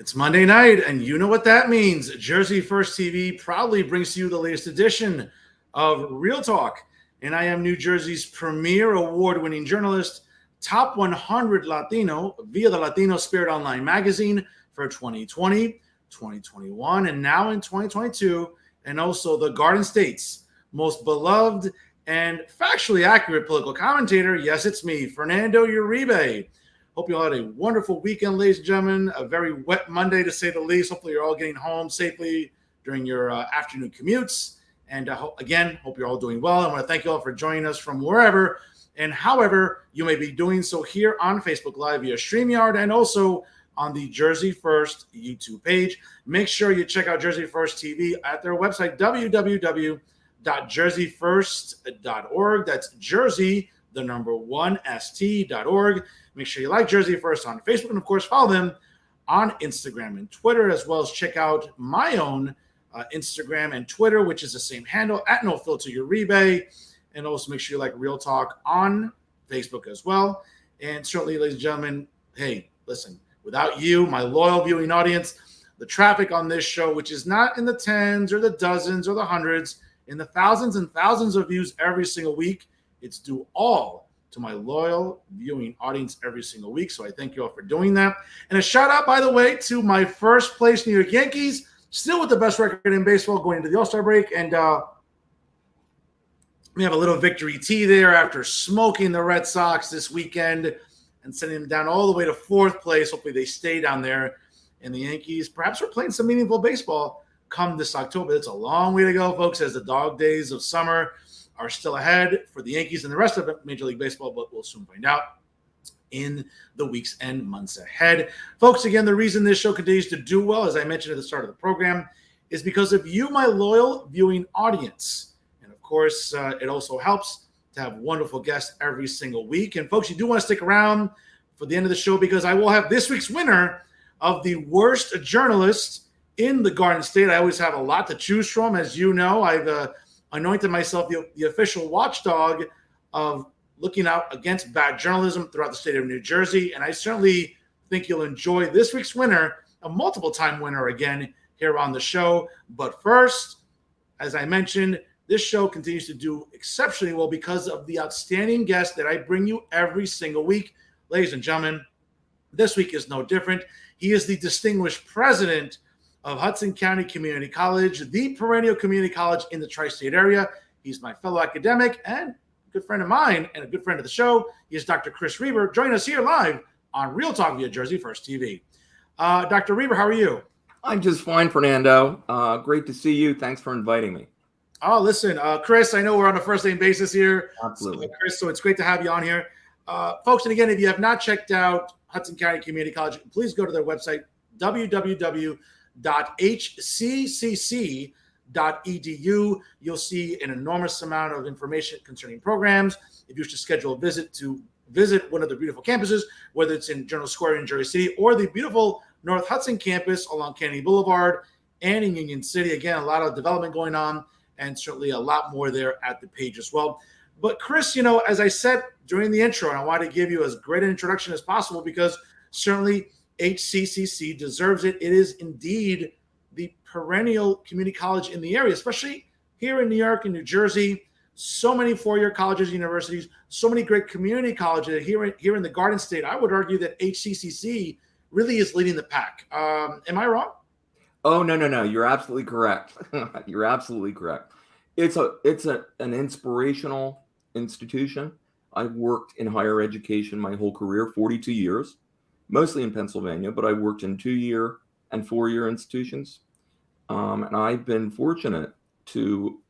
It's Monday night, and you know what that means. Jersey First TV proudly brings to you the latest edition of Real Talk. And I am New Jersey's premier award-winning journalist, Top 100 Latino via the Latino Spirit Online magazine for 2020, 2021, and now in 2022, and also the Garden State's most beloved and factually accurate political commentator. Yes, it's me, Fernando Uribe. Hope you all had a wonderful weekend, ladies and gentlemen. A very wet Monday, to say the least. Hopefully you're all getting home safely during your afternoon commutes. And again, hope you're all doing well. I want to thank you all for joining us from wherever and however you may be doing so here on Facebook Live via StreamYard and also on the Jersey First YouTube page. Make sure you check out Jersey First TV at their website, www.jerseyfirst.org. That's Jersey, the number 1st.org. Make sure you like Jersey First on Facebook, and of course, follow them on Instagram and Twitter, as well as check out my own Instagram and Twitter, which is the same handle, at NoFilterUribe. And also make sure you like Real Talk on Facebook as well. And certainly, ladies and gentlemen, hey, listen, without you, my loyal viewing audience, the traffic on this show, which is not in the tens or the dozens or the hundreds, in the thousands and thousands of views every single week, it's due all to my loyal viewing audience every single week. So I thank you all for doing that. And a shout out, by the way, to my first place New York Yankees, still with the best record in baseball going into the All-Star break. And we have a little victory tea there after smoking the Red Sox this weekend and sending them down all the way to fourth place. Hopefully they stay down there. And the Yankees, perhaps we're playing some meaningful baseball come this October. It's a long way to go, folks, as the dog days of summer are still ahead for the Yankees and the rest of Major League Baseball, but we'll soon find out in the weeks and months ahead. Folks, again, the reason this show continues to do well, as I mentioned at the start of the program, is because of you, my loyal viewing audience. And of course, it also helps to have wonderful guests every single week. And folks, you do want to stick around for the end of the show because I will have this week's winner of the worst journalist in the Garden State. I always have a lot to choose from. As you know, I've anointed myself the official watchdog of looking out against bad journalism throughout the state of New Jersey. And I certainly think you'll enjoy this week's winner, a multiple-time winner again here on the show. But first, as I mentioned, this show continues to do exceptionally well because of the outstanding guests that I bring you every single week. Ladies and gentlemen, this week is no different. He is the distinguished president of Hudson County Community College, the perennial community college in the tri-state area. He's my fellow academic and a good friend of mine and a good friend of the show. He is Dr. Chris Reber. Join us here live on Real Talk via Jersey First TV. Dr. Reber, how are you? I'm just fine, Fernando. Great to see you. Thanks for inviting me. Oh, listen, Chris, I know we're on a first-name basis here. Absolutely. So, Chris, so it's great to have you on here. Folks, and again, if you have not checked out Hudson County Community College, please go to their website, www.hccc.edu. You'll see an enormous amount of information concerning programs. If you wish to schedule a visit to visit one of the beautiful campuses, whether it's in Journal Square in Jersey City or the beautiful North Hudson campus along Kennedy Boulevard and in Union City. Again, a lot of development going on and certainly a lot more there at the page as well. But Chris, you know, as I said during the intro, and I wanted to give you as great an introduction as possible because certainly HCCC deserves it. It is indeed the perennial community college in the area, especially here in New York and New Jersey. So many four-year colleges and universities, so many great community colleges here in the Garden State. I would argue that HCCC really is leading the pack. Am I wrong? Oh, no. You're absolutely correct. You're absolutely correct. It's an inspirational institution. I've worked in higher education my whole career, 42 years. Mostly in Pennsylvania, but I worked in 2-year and 4-year institutions. And I've been fortunate to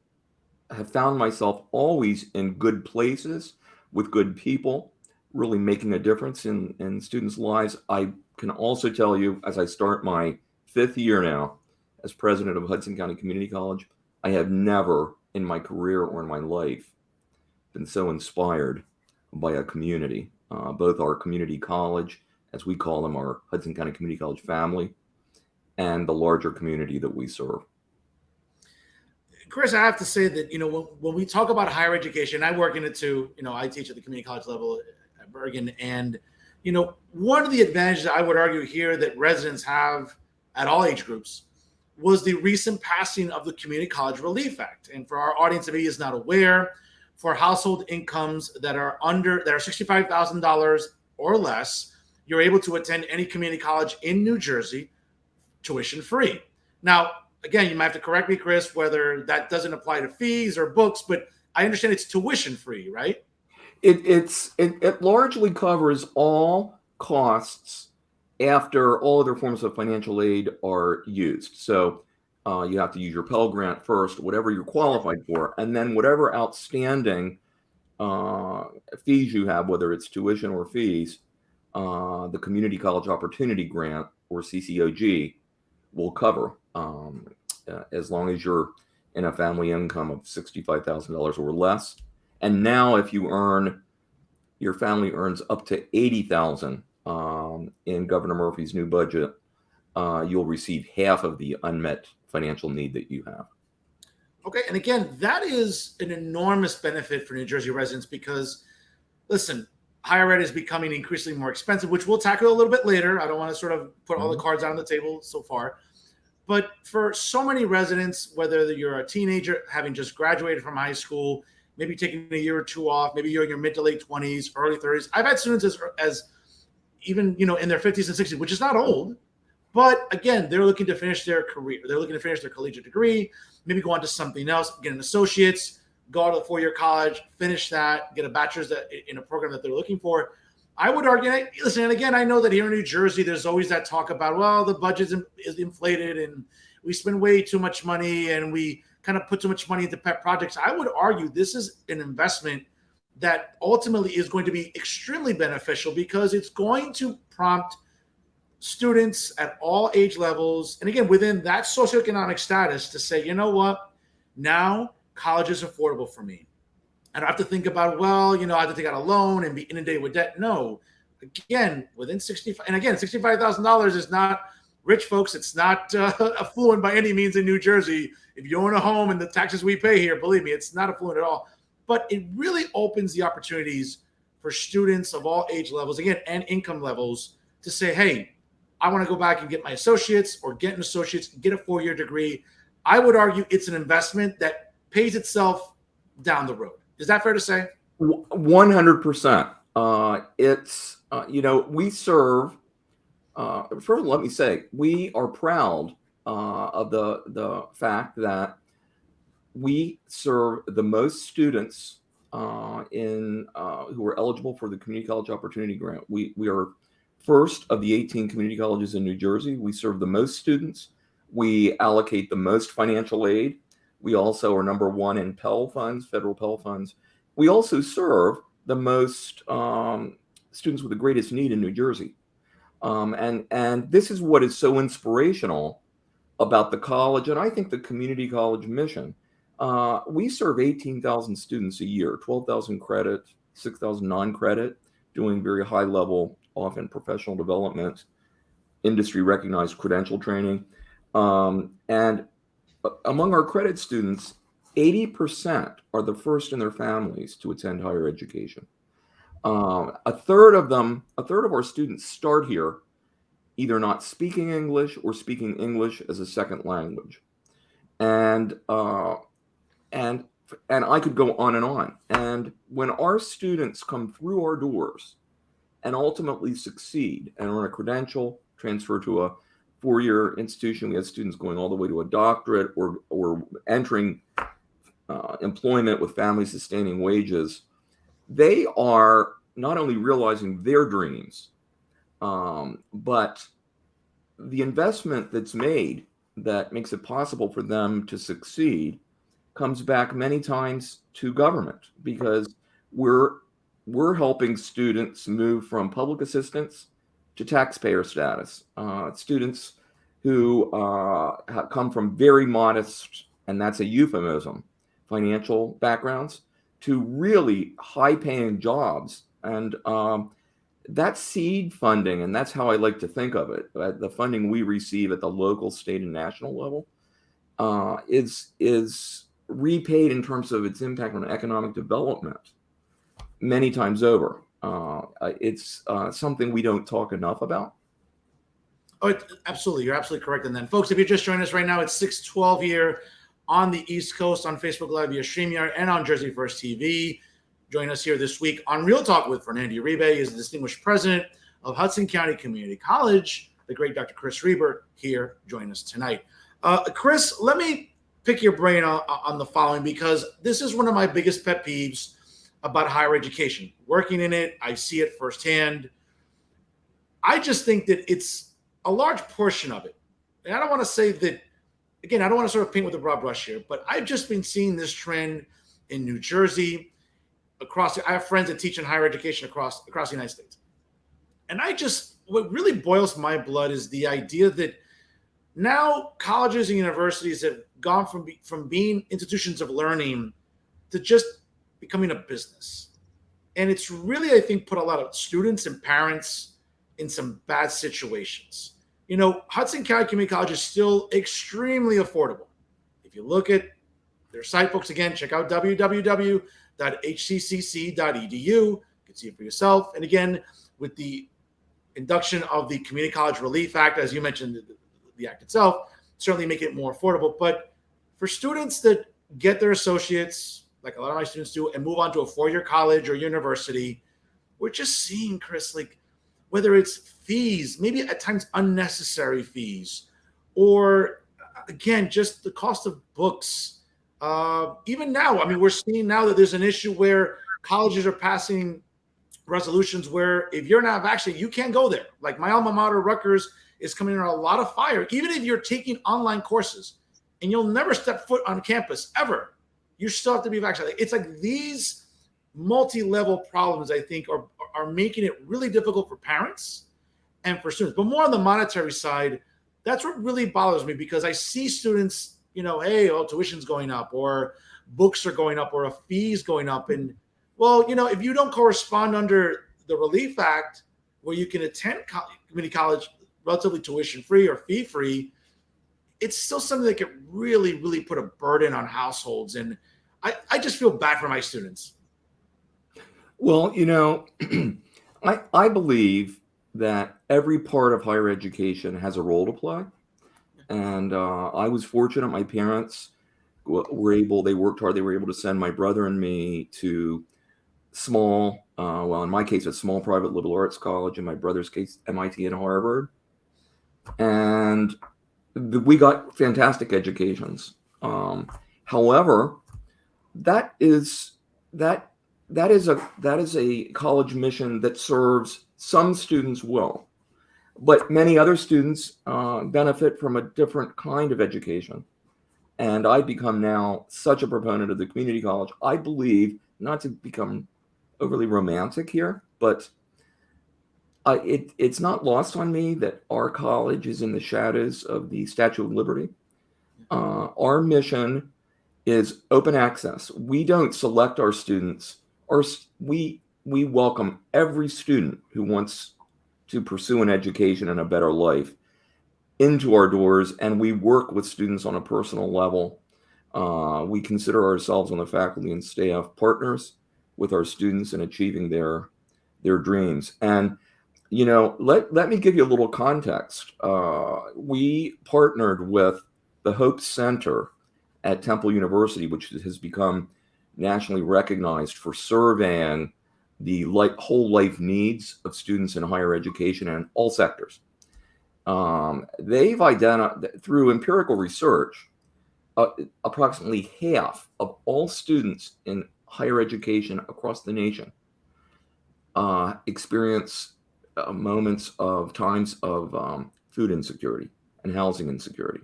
have found myself always in good places with good people, really making a difference in students' lives. I can also tell you, as I start my 5th year now as president of Hudson County Community College, I have never in my career or in my life been so inspired by a community, both our community college, as we call them, our Hudson County Community College family, and the larger community that we serve. Chris, I have to say that, you know, when we talk about higher education, I work in it too. You know, I teach at the community college level at Bergen. And, you know, one of the advantages I would argue here that residents have at all age groups was the recent passing of the Community College Relief Act. And for our audience, if he is not aware, for household incomes that are $65,000 or less, you're able to attend any community college in New Jersey tuition free. Now, again, you might have to correct me, Chris, whether that doesn't apply to fees or books, but I understand it's tuition free, right? It largely covers all costs after all other forms of financial aid are used. So you have to use your Pell Grant first, whatever you're qualified for, and then whatever outstanding fees you have, whether it's tuition or fees, the Community College Opportunity Grant, or CCOG, will cover, as long as you're in a family income of $65,000 or less. And now if your family earns up to $80,000 in Governor Murphy's new budget, you'll receive half of the unmet financial need that you have. Okay, and again, that is an enormous benefit for New Jersey residents because, listen, higher ed is becoming increasingly more expensive, which we'll tackle a little bit later. I don't want to sort of put all the cards out on the table so far. But for so many residents, whether you're a teenager having just graduated from high school, maybe taking a year or two off, maybe you're in your mid to late 20s, early 30s. I've had students as even, in their 50s and 60s, which is not old. But again, they're looking to finish their career. They're looking to finish their collegiate degree, maybe go on to something else, get an associate's, go to a four-year college, finish that, get a bachelor's in a program that they're looking for. I would argue, listen, and again, I know that here in New Jersey, there's always that talk about, well, the budget is inflated and we spend way too much money and we kind of put too much money into pet projects. I would argue this is an investment that ultimately is going to be extremely beneficial because it's going to prompt students at all age levels, and again, within that socioeconomic status, to say, you know what, now college is affordable for me. I don't have to think about, well, I have to take out a loan and be inundated with debt. No, again, within $65,000 is not rich, folks. It's not affluent by any means in New Jersey. If you own a home and the taxes we pay here, believe me, it's not affluent at all. But it really opens the opportunities for students of all age levels, again, and income levels, to say, hey, I want to go back and get my associates or get an associate's, get a four-year degree. I would argue it's an investment that pays itself down the road. Is that fair to say? 100%. We serve, first let me say, we are proud of the fact that we serve the most students who are eligible for the Community College Opportunity Grant. We are first of the 18 community colleges in New Jersey. We serve the most students. We allocate the most financial aid. We also are number one in Pell funds, federal Pell funds. We also serve the most students with the greatest need in New Jersey. And this is what is so inspirational about the college, and I think the community college mission. We serve 18,000 students a year, 12,000 credit, 6,000 non-credit, doing very high level, often professional development, industry recognized credential training. And among our credit students, 80% are the first in their families to attend higher education. A third of our students start here either not speaking English or speaking English as a second language. And I could go on and on. And when our students come through our doors and ultimately succeed and earn a credential, transfer to a four-year institution, we have students going all the way to a doctorate or entering employment with family-sustaining wages. They are not only realizing their dreams, but the investment that's made that makes it possible for them to succeed comes back many times to government, because we're helping students move from public assistance to taxpayer status. Students who come from very modest, and that's a euphemism, financial backgrounds, to really high-paying jobs. And that seed funding, and that's how I like to think of it, the funding we receive at the local, state, and national level, is repaid in terms of its impact on economic development many times over. It's something we don't talk enough about. Oh, absolutely. You're absolutely correct. And then, folks, if you're just joining us right now, it's 6:12 here on the East Coast on Facebook Live via StreamYard and on Jersey First TV. Join us here this week on Real Talk with Fernando Uribe. He is the distinguished president of Hudson County Community College, the great Dr. Chris Reber here joining us tonight. Chris, let me pick your brain on the following, because this is one of my biggest pet peeves about higher education. Working in it, I see it firsthand. I just think that it's a large portion of it. And I don't want to say that, again, I don't want to sort of paint with a broad brush here, but I've just been seeing this trend in New Jersey, I have friends that teach in higher education across the United States. And what really boils my blood is the idea that now colleges and universities have gone from being institutions of learning to just becoming a business. And it's really, I think, put a lot of students and parents in some bad situations. You know, Hudson County Community College is still extremely affordable. If you look at their site, folks, again, check out www.hccc.edu. You can see it for yourself. And again, with the induction of the Community College Relief Act, as you mentioned, the act itself, certainly make it more affordable. But for students that get their associates, like a lot of my students do, and move on to a four-year college or university, we're just seeing, Chris, like, whether it's fees, maybe at times unnecessary fees, or again, just the cost of books. Even now, I mean, we're seeing now that there's an issue where colleges are passing resolutions where if you're not vaccinated, you can't go there. Like my alma mater, Rutgers, is coming under a lot of fire. Even if you're taking online courses and you'll never step foot on campus ever, you still have to be vaccinated. It's like these multi-level problems, I think, are making it really difficult for parents and for students. But more on the monetary side, that's what really bothers me, because I see students, you know, hey, tuition's going up, or books are going up, or a fee's going up. And well, you know, if you don't correspond under the Relief Act, where you can attend community college relatively tuition free or fee free, it's still something that can really, really put a burden on households. And I just feel bad for my students. Well, you know, I believe that every part of higher education has a role to play. And I was fortunate. My parents they worked hard. They were able to send my brother and me to small, well, in my case, a small private liberal arts college. In my brother's case, MIT and Harvard. And we got fantastic educations. However, that is a college mission that serves some students well, but many other students benefit from a different kind of education. And I become now such a proponent of the community college. I believe, not to become overly romantic here, but it's not lost on me that our college is in the shadows of the Statue of Liberty. Our mission is open access. We don't select our students. We welcome every student who wants to pursue an education and a better life into our doors, and we work with students on a personal level. We consider ourselves on the faculty and staff partners with our students in achieving their dreams. And you know, let me give you a little context. We partnered with the Hope Center at Temple University, which has become nationally recognized for surveying the whole life needs of students in higher education and all sectors. They've identified, through empirical research, approximately half of all students in higher education across the nation experience times of food insecurity and housing insecurity.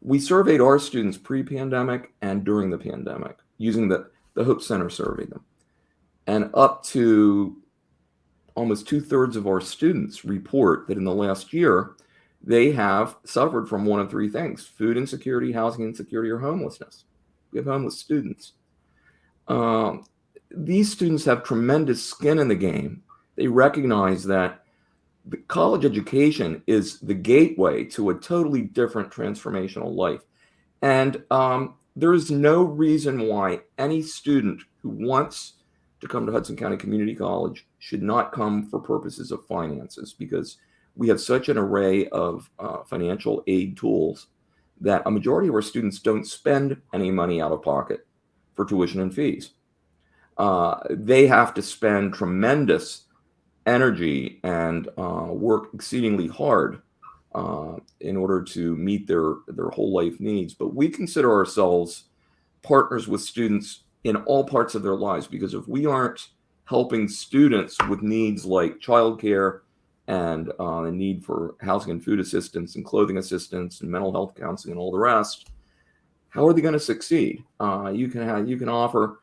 We surveyed our students pre-pandemic and during the pandemic using the Hope Center survey them. And up to almost 2/3 of our students report that in the last year, they have suffered from one of three things: food insecurity, housing insecurity, or homelessness. We have homeless students. These students have tremendous skin in the game. They recognize that the college education is the gateway to a totally different transformational life. And there is no reason why any student who wants to come to Hudson County Community College should not come for purposes of finances, because we have such an array of financial aid tools that a majority of our students don't spend any money out of pocket for tuition and fees. They have to spend tremendous energy and work exceedingly hard in order to meet their whole life needs. But we consider ourselves partners with students in all parts of their lives, because if we aren't helping students with needs like childcare and the need for housing and food assistance and clothing assistance and mental health counseling and all the rest, how are they going to succeed? You can offer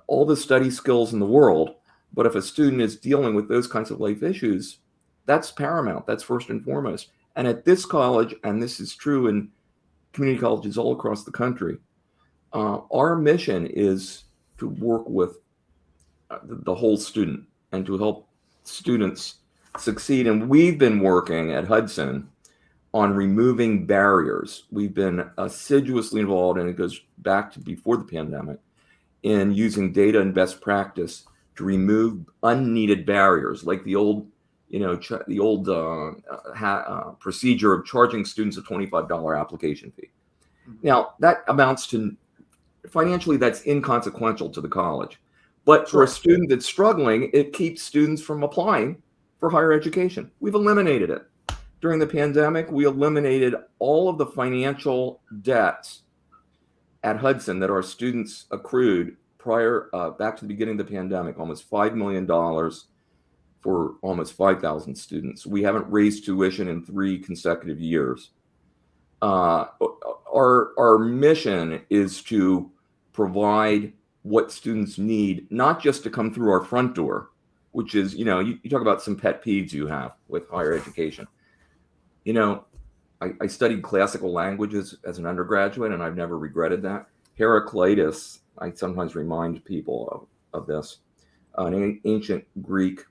all the study skills in the world, but if a student is dealing with those kinds of life issues, that's paramount. That's first and foremost. And at this college, and this is true in community colleges all across the country, our mission is to work with the whole student and to help students succeed. And we've been working at Hudson on removing barriers. We've been assiduously involved, and it goes back to before the pandemic, in using data and best practice to remove unneeded barriers, like the old procedure of charging students a $25 application fee. Now, that amounts to, financially, that's inconsequential to the college. But for a student that's struggling, it keeps students from applying for higher education. We've eliminated it. During the pandemic, we eliminated all of the financial debts at Hudson that our students accrued prior, back to the beginning of the pandemic, almost $5 million for almost 5,000 students. We haven't raised tuition in 3 consecutive years. Our mission is to provide what students need, not just to come through our front door, which is, you talk about some pet peeves you have with higher education. I studied classical languages as an undergraduate, and I've never regretted that. Heraclitus, I sometimes remind people of this, an ancient Greek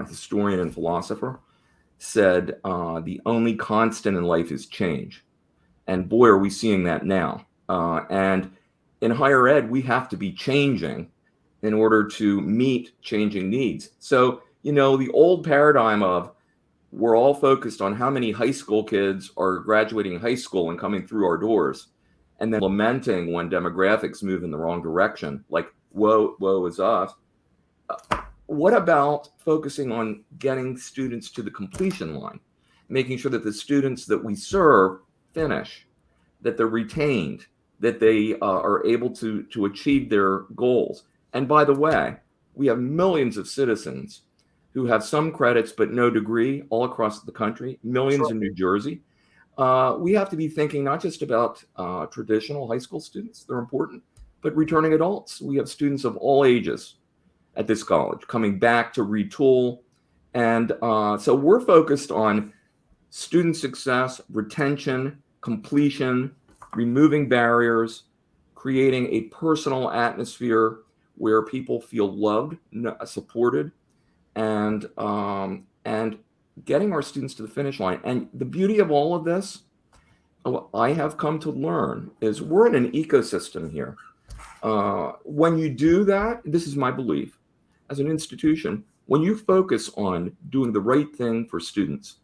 historian and philosopher, said, the only constant in life is change. And boy, are we seeing that now. And in higher ed, we have to be changing in order to meet changing needs. So, the old paradigm of we're all focused on how many high school kids are graduating high school and coming through our doors, and then lamenting when demographics move in the wrong direction, like, woe is us. What about focusing on getting students to the completion line, making sure that the students that we serve finish, that they're retained, that they are able to achieve their goals? And by the way, we have millions of citizens who have some credits but no degree all across the country, millions in New Jersey. We have to be thinking not just about traditional high school students, they're important, but returning adults. We have students of all ages at this college coming back to retool. And so we're focused on student success, retention, completion, removing barriers, creating a personal atmosphere where people feel loved, supported, and getting our students to the finish line. And the beauty of all of this, what I have come to learn, is we're in an ecosystem here. When you do that, this is my belief, as an institution, when you focus on doing the right thing for students,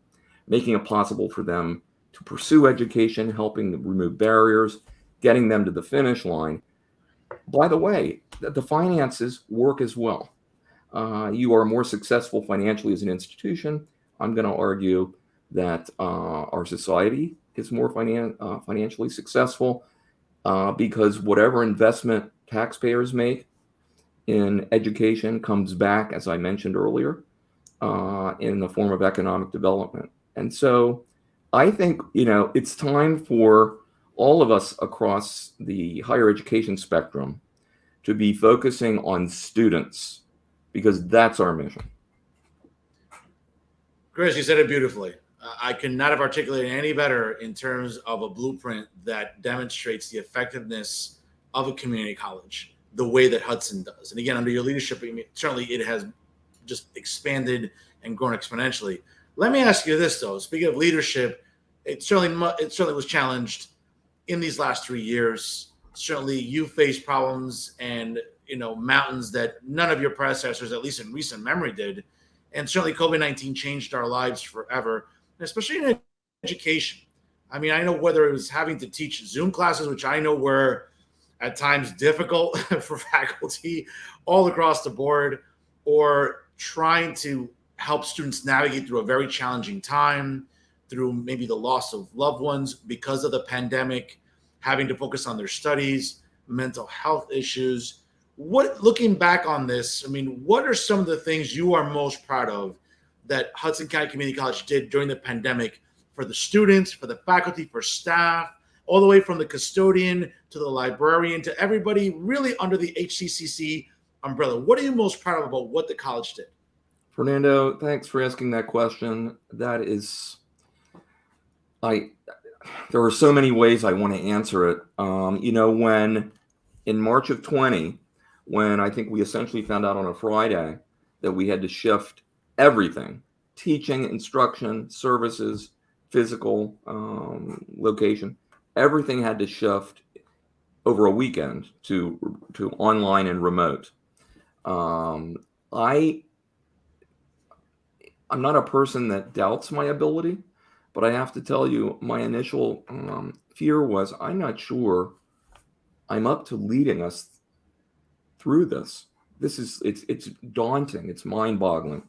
making it possible for them to pursue education, helping them remove barriers, getting them to the finish line, by the way, the finances work as well. You are more successful financially as an institution. I'm going to argue that our society is more financially successful because whatever investment taxpayers make in education comes back, as I mentioned earlier, in the form of economic development. And so I think, it's time for all of us across the higher education spectrum to be focusing on students, because that's our mission. Chris, you said it beautifully. I could not have articulated any better in terms of a blueprint that demonstrates the effectiveness of a community college the way that Hudson does. And again, under your leadership, certainly it has just expanded and grown exponentially. Let me ask you this, though. Speaking of leadership, it certainly was challenged in these last 3 years. Certainly you faced problems and mountains that none of your predecessors, at least in recent memory, did. And certainly COVID-19 changed our lives forever, especially in education. I mean, I know whether it was having to teach Zoom classes, which I know were at times difficult for faculty all across the board, or trying to help students navigate through a very challenging time, through maybe the loss of loved ones because of the pandemic, having to focus on their studies, mental health issues. What, looking back on this, I mean, what are some of the things you are most proud of that Hudson County Community College did during the pandemic for the students, for the faculty, for staff, all the way from the custodian to the librarian to everybody really under the HCCC umbrella? What are you most proud of about what the college did? Fernando, thanks for asking that question. That is, there are so many ways I want to answer it. When in March of 20, when I think we essentially found out on a Friday that we had to shift everything, teaching, instruction, services, physical location, everything had to shift over a weekend to online and remote. I'm not a person that doubts my ability, but I have to tell you, my initial fear was, I'm not sure I'm up to leading us through this. It's daunting. It's mind-boggling.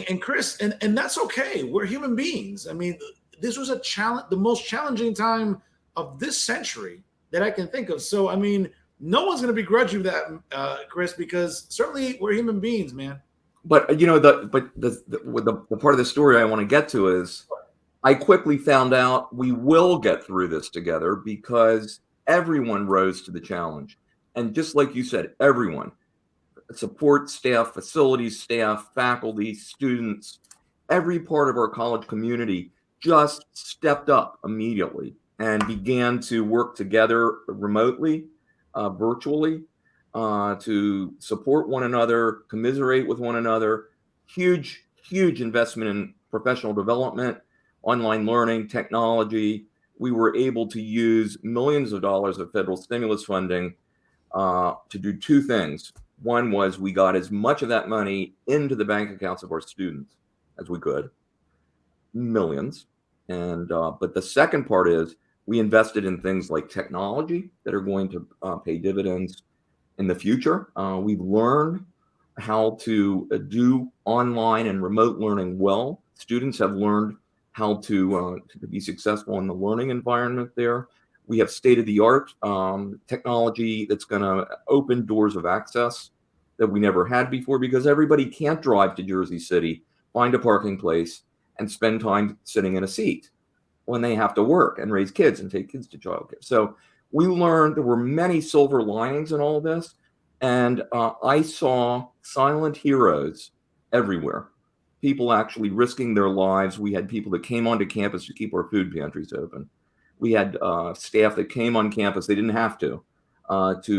And Chris, and that's okay. We're human beings. I mean, this was a challenge, the most challenging time of this century that I can think of. So, I mean, no one's going to begrudge you that, Chris, because certainly we're human beings, man. But the part of the story I want to get to is, I quickly found out we will get through this together because everyone rose to the challenge. And just like you said, everyone, support staff, facilities staff, faculty, students, every part of our college community just stepped up immediately and began to work together remotely, virtually, to support one another, commiserate with one another. Huge investment in professional development, online learning, technology. We were able to use millions of dollars of federal stimulus funding to do two things. One was we got as much of that money into the bank accounts of our students as we could, millions. And but the second part is we invested in things like technology that are going to pay dividends in the future. We've learned how to do online and remote learning well. Students have learned how to be successful in the learning environment there. We have state-of-the-art technology that's going to open doors of access that we never had before, because everybody can't drive to Jersey City, find a parking place, and spend time sitting in a seat when they have to work and raise kids and take kids to childcare. So we learned there were many silver linings in all of this, and I saw silent heroes everywhere. People actually risking their lives. We had people that came onto campus to keep our food pantries open. We had staff that came on campus, they didn't have to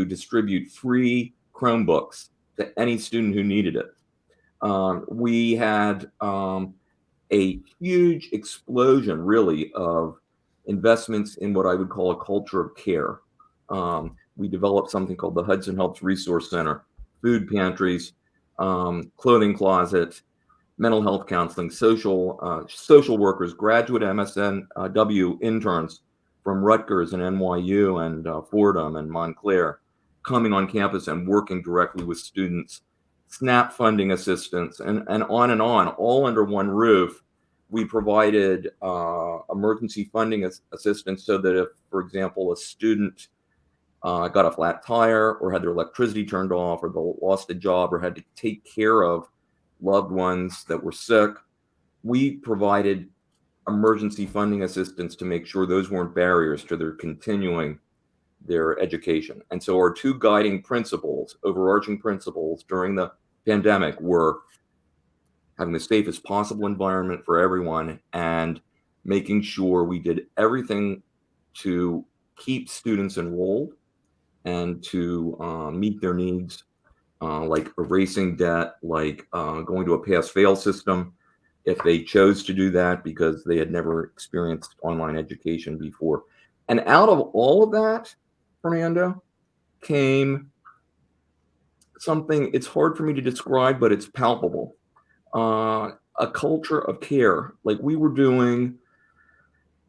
distribute free Chromebooks to any student who needed it. We had a huge explosion, really, of investments in what I would call a culture of care. We developed something called the Hudson Helps Resource Center, food pantries, clothing closet, mental health counseling, social workers, graduate MSNW interns from Rutgers and NYU and Fordham and Montclair coming on campus and working directly with students, SNAP funding assistance, and on, all under one roof. We provided emergency funding assistance so that if, for example, a student got a flat tire or had their electricity turned off or they lost a job or had to take care of loved ones that were sick, we provided emergency funding assistance to make sure those weren't barriers to their continuing their education. And so our two guiding principles, overarching principles during the pandemic, were having the safest possible environment for everyone and making sure we did everything to keep students enrolled and to meet their needs, like erasing debt, like going to a pass-fail system if they chose to do that because they had never experienced online education before. And out of all of that, Fernando, came something, it's hard for me to describe, but it's palpable. a culture of care. Like we were doing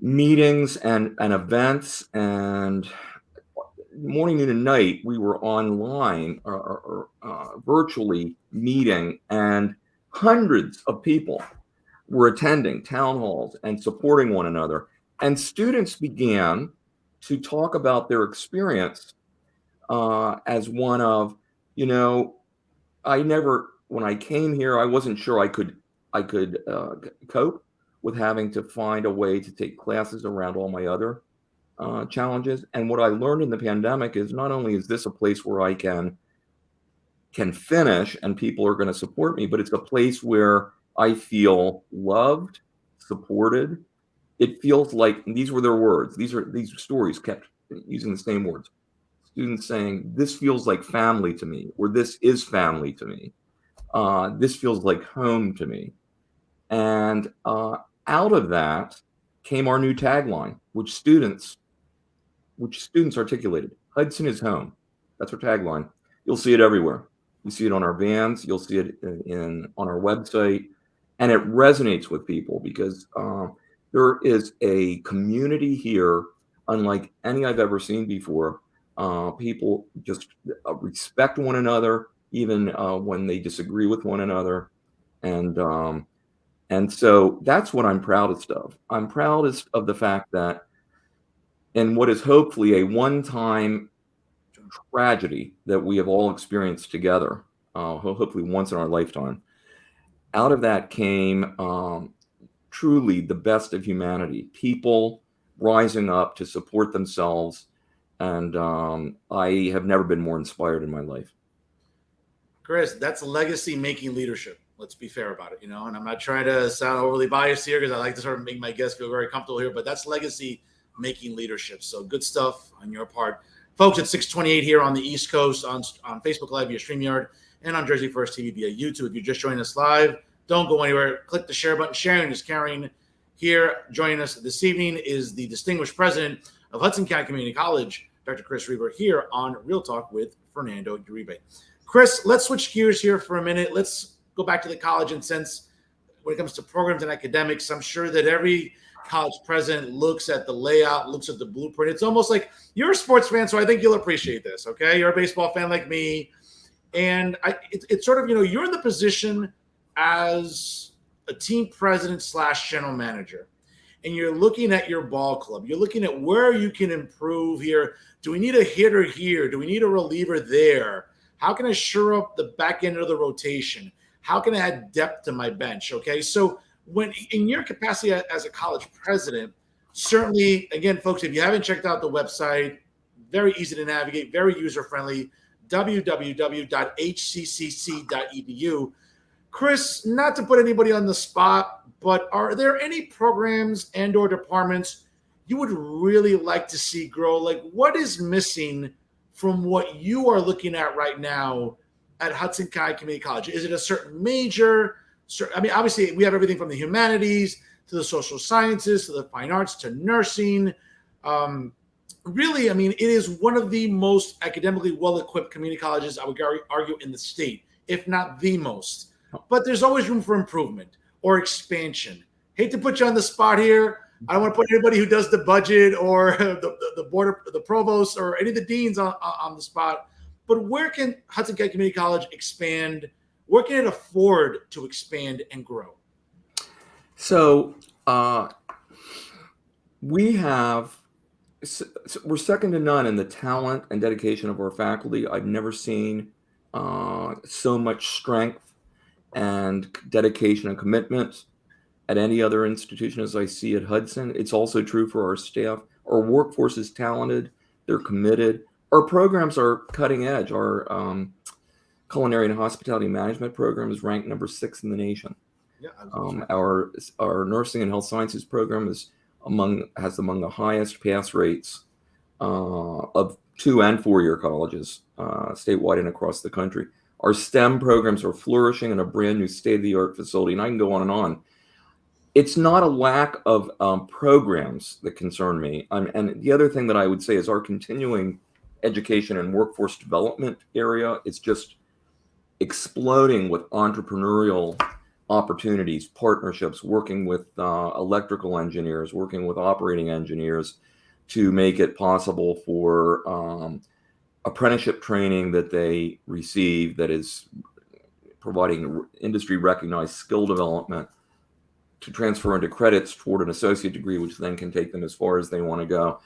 meetings and events, and morning, noon, and night, we were online or virtually meeting, and hundreds of people were attending town halls and supporting one another. And students began to talk about their experience as one of, you know, when I came here, I wasn't sure I could cope with having to find a way to take classes around all my other challenges. And what I learned in the pandemic is not only is this a place where I can finish and people are going to support me, but it's a place where I feel loved, supported. It feels like, these were their words. These stories kept using the same words. Students saying, this feels like family to me, or this is family to me. This feels like home to me. And out of that came our new tagline, which students articulated. Hudson is home. That's our tagline. You'll see it everywhere. You see it on our vans. You'll see it on our website. And it resonates with people because there is a community here unlike any I've ever seen before. People just respect one another, even when they disagree with one another. And so that's what I'm proudest of. I'm proudest of the fact that in what is hopefully a one-time tragedy that we have all experienced together, hopefully once in our lifetime, out of that came truly the best of humanity, people rising up to support themselves. And I have never been more inspired in my life. Chris, that's legacy making leadership. Let's be fair about it, you know, and I'm not trying to sound overly biased here because I like to sort of make my guests feel very comfortable here, but that's legacy making leadership. So good stuff on your part. Folks, at 6:28 here on the East Coast on Facebook Live via StreamYard and on Jersey First TV via YouTube. If you're just joining us live, don't go anywhere. Click the share button. Sharing is caring. Here, joining us this evening is the distinguished president of Hudson County Community College, Dr. Chris Reber, here on Real Talk with Fernando Uribe. Chris, let's switch gears here for a minute. Let's go back to the college. And since when it comes to programs and academics, I'm sure that every college president looks at the layout, looks at the blueprint. It's almost like you're a sports fan, so I think you'll appreciate this, okay? You're a baseball fan like me. And it's sort of, you know, you're in the position as a team president / general manager, and you're looking at your ball club. You're looking at where you can improve here. Do we need a hitter here? Do we need a reliever there? How can I shore up the back end of the rotation? How can I add depth to my bench? Okay, so when in your capacity as a college president, certainly, again, folks, if you haven't checked out the website, very easy to navigate, very user-friendly, www.hccc.edu. Chris, not to put anybody on the spot, but are there any programs and or departments you would really like to see grow? Like, what is missing from what you are looking at right now at Hudson County Community College? Is it a certain major? I mean, obviously, we have everything from the humanities to the social sciences to the fine arts to nursing. Really, I mean, it is one of the most academically well-equipped community colleges, I would argue, in the state, if not the most. But there's always room for improvement or expansion. Hate to put you on the spot here. I don't want to put anybody who does the budget or the board, the provost, or any of the deans on the spot. But where can Hudson County Community College expand? Where can it afford to expand and grow? So we're second to none in the talent and dedication of our faculty. I've never seen so much strength and dedication and commitment at any other institution as I see at Hudson. It's also true for our staff. Our workforce is talented. They're committed. Our programs are cutting edge. Our culinary and hospitality management program is ranked number 6 in the nation. Yeah, our nursing and health sciences program has among the highest pass rates of 2- and 4-year colleges statewide and across the country. Our STEM programs are flourishing in a brand new state-of-the-art facility, and I can go on and on. It's not a lack of programs that concern me. And the other thing that I would say is our continuing education and workforce development area is just exploding with entrepreneurial opportunities, partnerships, working with electrical engineers, working with operating engineers to make it possible for apprenticeship training that they receive that is providing industry recognized skill development to transfer into credits toward an associate degree, which then can take them as far as they want to go.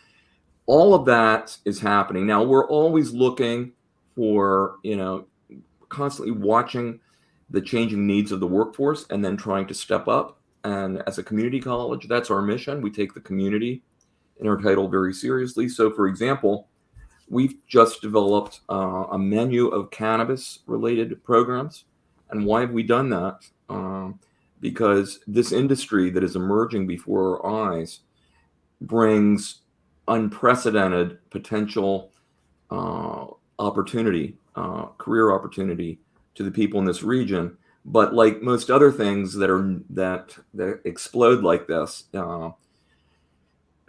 All of that is happening. Now, we're always looking for, constantly watching the changing needs of the workforce and then trying to step up. And as a community college, that's our mission. We take the community in our title very seriously. So, for example, we've just developed a menu of cannabis-related programs. And why have we done that? Because this industry that is emerging before our eyes brings unprecedented potential opportunity, career opportunity to the people in this region. But like most other things that explode like this,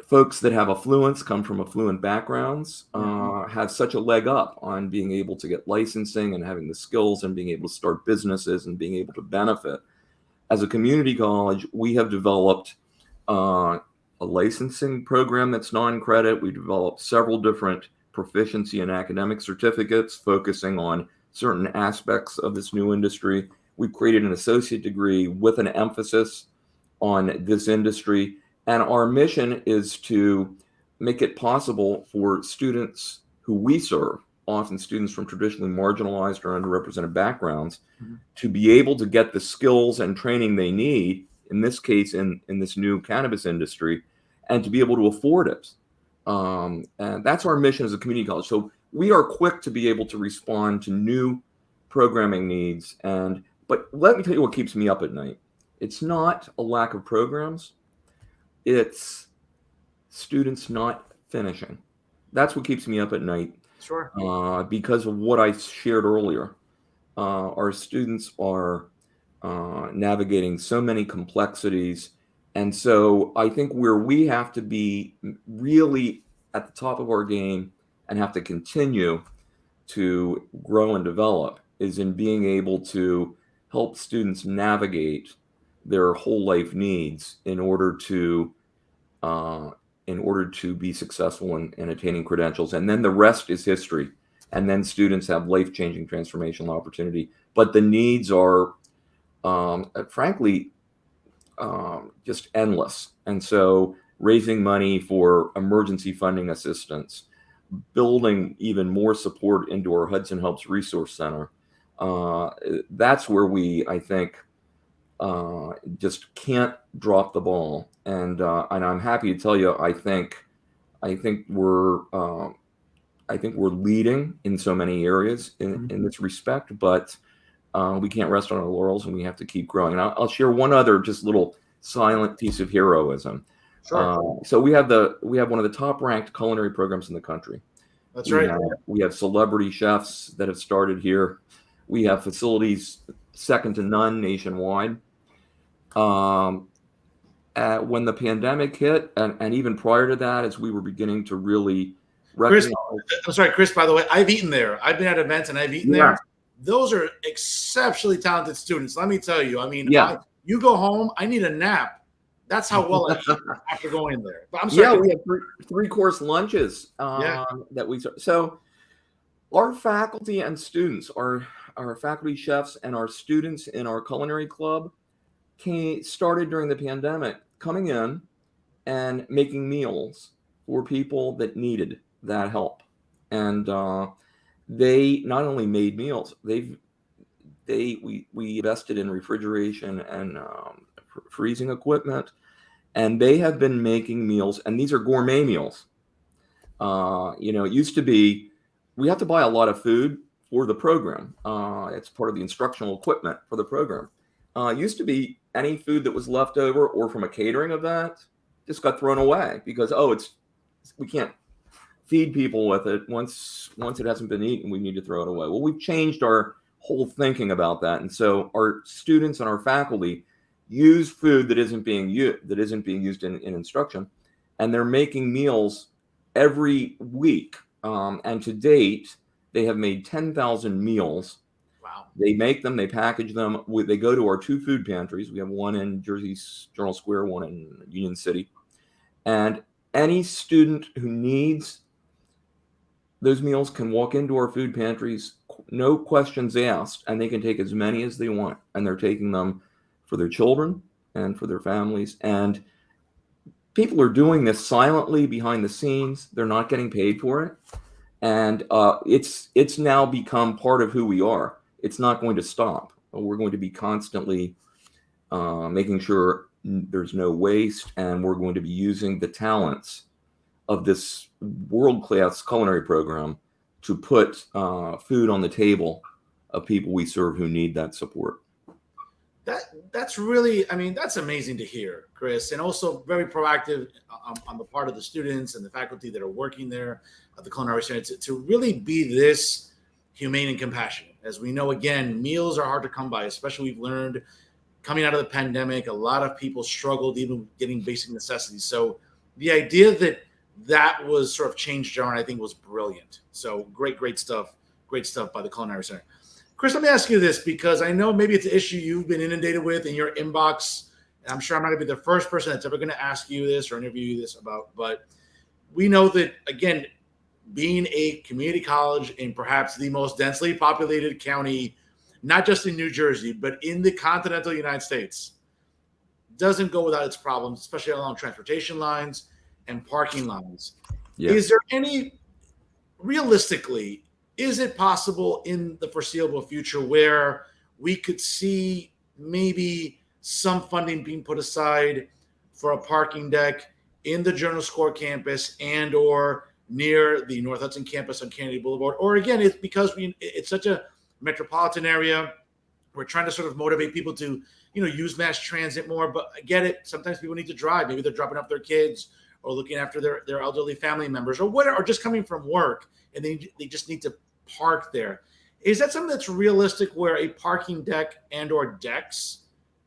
folks that have affluence, come from affluent backgrounds, have such a leg up on being able to get licensing and having the skills and being able to start businesses and being able to benefit. As a community college, we have developed a licensing program that's non-credit. We developed several different proficiency and academic certificates focusing on certain aspects of this new industry. We've created an associate degree with an emphasis on this industry. And our mission is to make it possible for students who we serve, often students from traditionally marginalized or underrepresented backgrounds, to be able to get the skills and training they need, in this case, in this new cannabis industry, and to be able to afford it. And that's our mission as a community college. So we are quick to be able to respond to new programming needs. But let me tell you what keeps me up at night. It's not a lack of programs. It's students not finishing. That's what keeps me up at night. Sure. Because of what I shared earlier. Our students are navigating so many complexities. And so I think where we have to be really at the top of our game and have to continue to grow and develop is in being able to help students navigate their whole life needs in order to be successful in attaining credentials. And then the rest is history. And then students have life-changing transformational opportunity. But the needs are, frankly, just endless. And so raising money for emergency funding assistance, building even more support into our Hudson Helps Resource Center, that's where we, I think, just can't drop the ball. And I'm happy to tell you, I think we're leading in so many areas in this respect, but we can't rest on our laurels, and we have to keep growing. And I'll share one other just little silent piece of heroism. Sure. So we have one of the top ranked culinary programs in the country. That's right. We have celebrity chefs that have started here. We have facilities second to none nationwide. When the pandemic hit, and even prior to that, as we were beginning to really Chris, I'm sorry, Chris, by the way, I've eaten there. I've been at events and I've eaten there. Those are exceptionally talented students. Let me tell you. I mean, you go home, I need a nap. That's how well I eat after going there. But I'm sorry. Yeah, we have three-course lunches that we. So our faculty and students, our faculty chefs and our students in our culinary club started during the pandemic coming in and making meals for people that needed that help. And they not only made meals, we invested in refrigeration and freezing equipment, and they have been making meals, and these are gourmet meals. It used to be we have to buy a lot of food for the program. It's part of the instructional equipment for the program. It used to be any food that was left over or from a catering event just got thrown away because we can't feed people with it once it hasn't been eaten. We need to throw it away. Well, we've changed our whole thinking about that, and so our students and our faculty use food that isn't being used in instruction, and they're making meals every week. And to date, they have made 10,000 meals They make them, they package them. They go to our 2 food pantries. We have one in Jersey Journal Square, one in Union City. And any student who needs those meals can walk into our food pantries, no questions asked, and they can take as many as they want. And they're taking them for their children and for their families. And people are doing this silently behind the scenes. They're not getting paid for it. And it's now become part of who we are. It's not going to stop. We're going to be constantly making sure there's no waste, and we're going to be using the talents of this world-class culinary program to put food on the table of people we serve who need that support. That's really, I mean, that's amazing to hear, Chris, and also very proactive on the part of the students and the faculty that are working there at the Culinary Center to really be this humane and compassionate. As we know, again, meals are hard to come by, especially we've learned coming out of the pandemic, a lot of people struggled even getting basic necessities. So the idea that was sort of changed, John, I think was brilliant. So great stuff by the Culinary Center. Chris, let me ask you this, because I know maybe it's an issue you've been inundated with in your inbox. And I'm sure I'm not going to be the first person that's ever going to ask you this or interview you this about, but we know that, again, being a community college in perhaps the most densely populated county, not just in New Jersey, but in the continental United States, doesn't go without its problems, especially along transportation lines and parking lines. Yeah. Is there any, realistically, is it possible in the foreseeable future where we could see maybe some funding being put aside for a parking deck in the Journal Square campus and or near the North Hudson campus on Kennedy Boulevard? Or again, it's because it's such a metropolitan area, we're trying to sort of motivate people to, use mass transit more. But I get it. Sometimes people need to drive. Maybe they're dropping off their kids or looking after their elderly family members or whatever, or just coming from work and they just need to park there. Is that something that's realistic, where a parking deck and or decks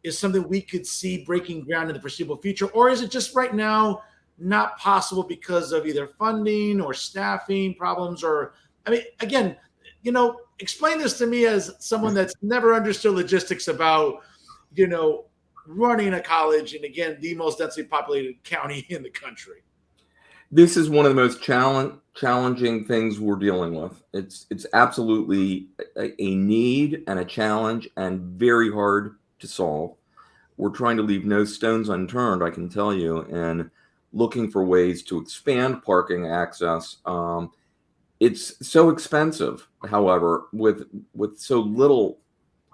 is something we could see breaking ground in the foreseeable future? Or is it just right now not possible because of either funding or staffing problems? Or, I mean, again, explain this to me as someone that's never understood logistics about, running a college in, again, the most densely populated county in the country. This is one of the most challenging things we're dealing with. It's absolutely a need and a challenge, and very hard to solve. We're trying to leave no stones unturned, I can tell you, and looking for ways to expand parking access. It's so expensive, however, with so little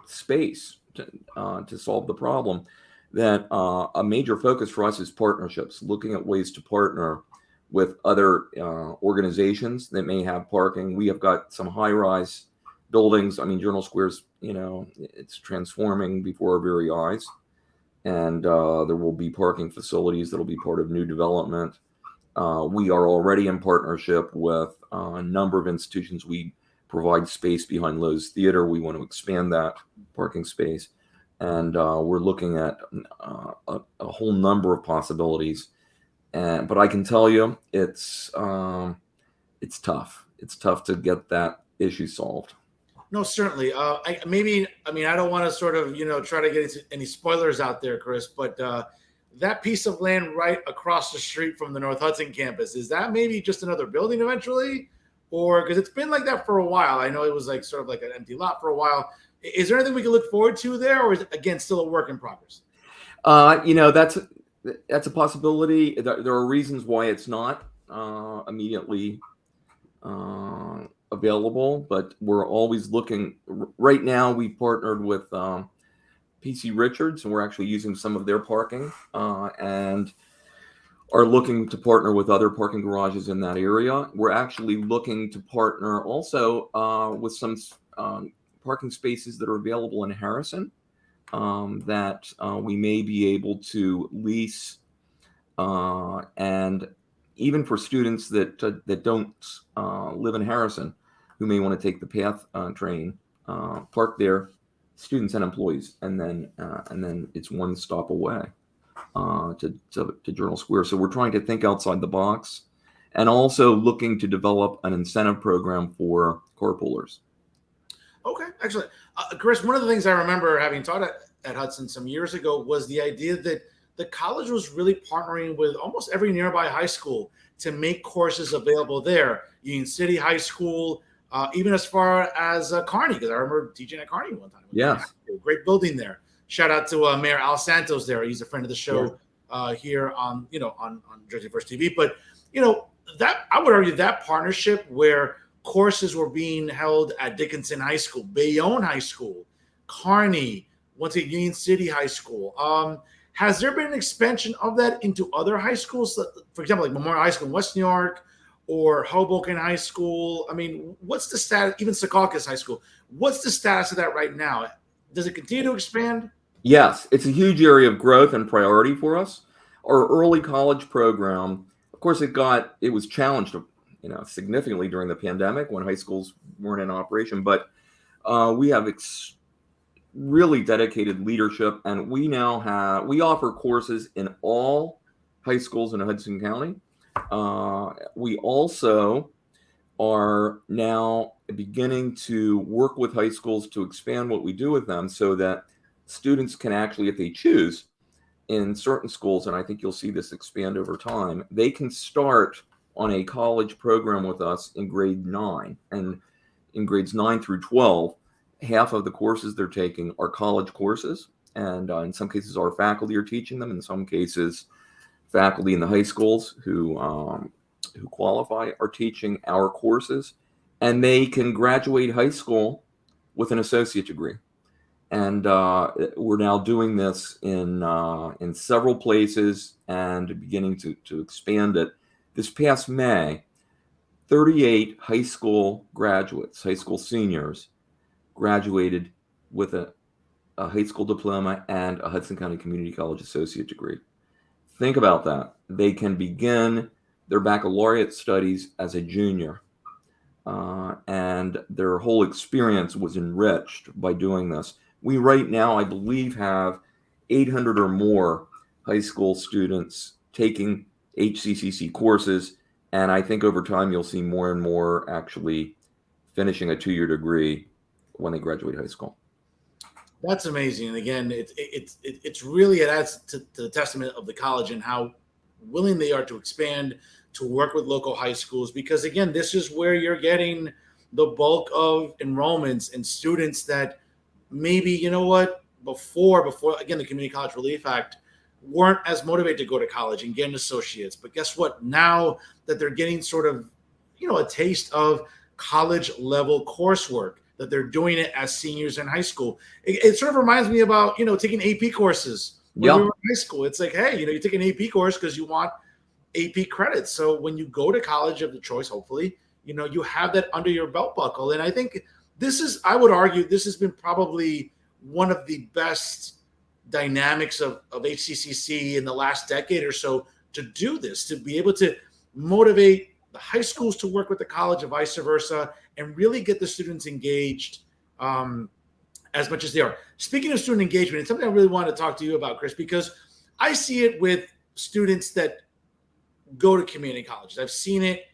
space to solve the problem, that a major focus for us is partnerships, looking at ways to partner with other organizations that may have parking. We have got some high-rise buildings. I mean, Journal Square's, it's transforming before our very eyes. And there will be parking facilities that will be part of new development. We are already in partnership with a number of institutions. We provide space behind Lowe's Theater. We want to expand that parking space. And we're looking at a whole number of possibilities. But I can tell you, it's tough. It's tough to get that issue solved. No, certainly. I don't want to sort of, try to get any spoilers out there, Chris, but that piece of land right across the street from the North Hudson campus, is that maybe just another building eventually? Or, because it's been like that for a while. I know it was like sort of like an empty lot for a while. Is there anything we can look forward to there, or is it, again, still a work in progress? That's a possibility. There are reasons why it's not immediately available, but we're always looking. Right now, we've partnered with PC Richards, and we're actually using some of their parking and are looking to partner with other parking garages in that area. We're actually looking to partner also with some parking spaces that are available in Harrison that we may be able to lease, and even for students that don't live in Harrison, who may want to take the PATH train, park there, students and employees, and then it's one stop away to Journal Square. So we're trying to think outside the box, and also looking to develop an incentive program for carpoolers. Okay, excellent. Chris, one of the things I remember having taught at Hudson some years ago was the idea that the college was really partnering with almost every nearby high school to make courses available there. Union City High School, even as far as Kearney, because I remember teaching at Kearney one time. Yes. Great building there. Shout out to Mayor Al Santos there. He's a friend of the show here on Jersey First TV. But that I would argue that partnership where courses were being held at Dickinson High School, Bayonne High School, Kearney, once at Union City High School. Has there been an expansion of that into other high schools? For example, like Memorial High School in West New York or Hoboken High School? I mean, what's the status, even Secaucus High School? What's the status of that right now? Does it continue to expand? Yes, it's a huge area of growth and priority for us. Our early college program, of course, it was challenged, significantly during the pandemic when high schools weren't in operation. But we have really dedicated leadership, and we offer courses in all high schools in Hudson County. We also are now beginning to work with high schools to expand what we do with them so that students can actually, if they choose, in certain schools, and I think you'll see this expand over time, they can start on a college program with us in grade 9. And in grades 9 through 12, half of the courses they're taking are college courses. And in some cases, our faculty are teaching them. In some cases, faculty in the high schools who qualify are teaching our courses. And they can graduate high school with an associate degree. And we're now doing this in several places and beginning to expand it. This past May, 38 high school graduates, high school seniors, graduated with a high school diploma and a Hudson County Community College associate degree. Think about that. They can begin their baccalaureate studies as a junior. And their whole experience was enriched by doing this. We right now, I believe, have 800 or more high school students taking HCCC courses. And I think over time, you'll see more and more actually finishing a 2-year degree when they graduate high school. That's amazing. And again, it's really, it adds to the testament of the college and how willing they are to expand, to work with local high schools, because again, this is where you're getting the bulk of enrollments and students that maybe, before again, the Community College Relief Act weren't as motivated to go to college and get an associate's. But guess what? Now that they're getting sort of, a taste of college level coursework, that they're doing it as seniors in high school. It sort of reminds me about, taking AP courses when we were in high school. It's like, hey, you take an AP course because you want AP credits. So when you go to college of the choice, hopefully, you have that under your belt buckle. And I think I would argue this has been probably one of the best dynamics of HCCC in the last decade or so, to do this, to be able to motivate the high schools to work with the college and vice versa, and really get the students engaged as much as they are. Speaking of student engagement, it's something I really wanted to talk to you about, Chris, because I see it with students that go to community colleges. I've seen it,